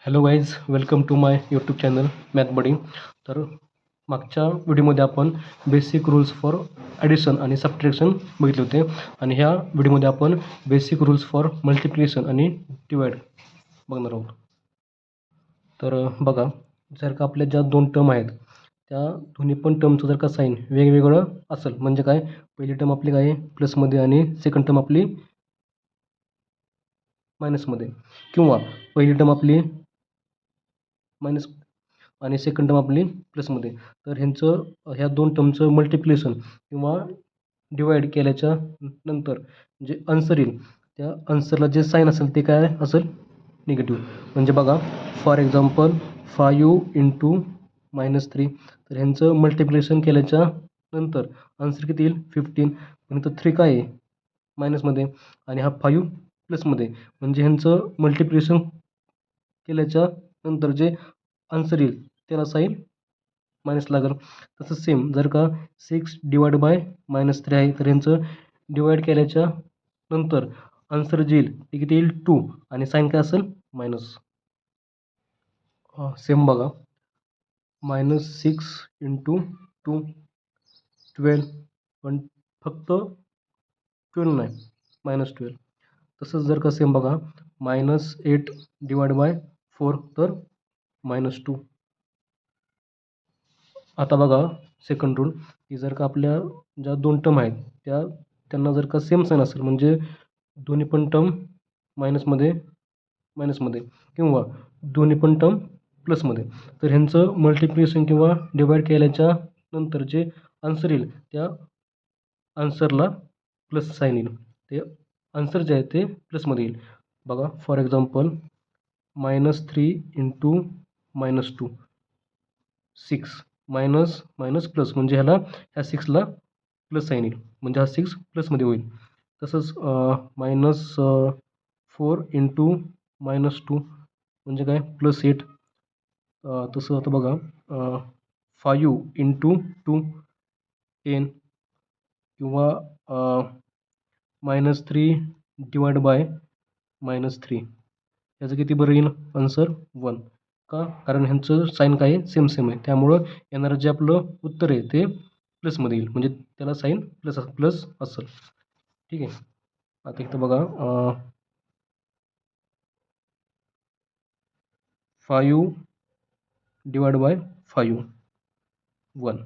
Hello guys, welcome to my YouTube channel Math Buddy. तर मागच्या व्हिडिओमध्ये आपण बेसिक रूल्स फॉर ॲडिशन आणि सबट्रॅक्शन बघितले होते आणि ह्या व्हिडिओमध्ये आपण बेसिक रूल्स फॉर मल्टिप्लिकेशन आणि डिवाइड बघणार आहोत. तर बघा, जर का आपल्या ज्या दोन टर्म आहेत त्या दोन्ही पण टर्मचं जर का साईन वेगवेगळं असेल, म्हणजे काय, पहिली टर्म आपली काय आहे प्लसमध्ये आणि सेकंड टर्म आपली मायनसमध्ये, किंवा पहिली टर्म आपली मायनस आणि सेकंड टर्म आपली प्लसमध्ये, तर ह्या दोन टर्मचं मल्टिप्लिकेशन किंवा डिवाइड केल्याच्या नंतर जे आन्सर येईल त्या आन्सरला जे साईन असेल ते काय असेल, निगेटिव्ह. म्हणजे बघा, फॉर एक्झाम्पल 5 × -3, तर ह्यांचं मल्टिप्लिकेशन केल्याच्या नंतर आन्सर किती येईल 15. पण इथं 3 काय आहे मायनसमध्ये आणि हा 5 प्लसमध्ये, म्हणजे ह्यांचं मल्टिप्लिकेशन केल्याच्या नंतर जे आन्सर येईल त्याला साईन मायनस लागेल. तसंच सेम, जर का 6/-3 आहे तर ह्यांचं डिवाइड केल्याच्या नंतर आन्सर जे येईल ते किती येईल 2 आणि साईन काय असेल मायनस. सेम बघा, -6 × 2 12, पण फक्त 12 नाही, -12. तसंच जर का सेम बघा, -8/4 तर -2. आता बघा सेकंड रूल, की जर का आपल्या ज्या दोन टर्म आहेत त्यांना जर का सेम साईन असेल, म्हणजे दोन्ही पण टर्म मायनसमध्ये किंवा दोन्ही पण टर्म प्लसमध्ये, तर ह्यांचं मल्टिप्लिकेशन किंवा डिवाइड केल्याच्या नंतर जे आन्सर येईल त्या आन्सरला प्लस साईन येईल. ते आन्सर जे आहे ते प्लसमध्ये येईल. बघा, for example -3 × -2 6, minus minus plus, म्हणजे ह्या 6ला प्लस साईन येईल, म्हणजे हा 6 प्लसमध्ये होईल. तसंच -4 × -2 म्हणजे काय +8. तसं आता बघा, 5 × 2 10, किंवा -3/-3 याचं किती बरं येईल आन्सर 1. का? कारण ह्यांचं साईन काय आहे सेम आहे, त्यामुळं येणारं जे आपलं उत्तर आहे ते प्लसमध्ये येईल, म्हणजे त्याला साईन प्लस असेल. ठीक आहे. आता इथं बघा, 5/5 1.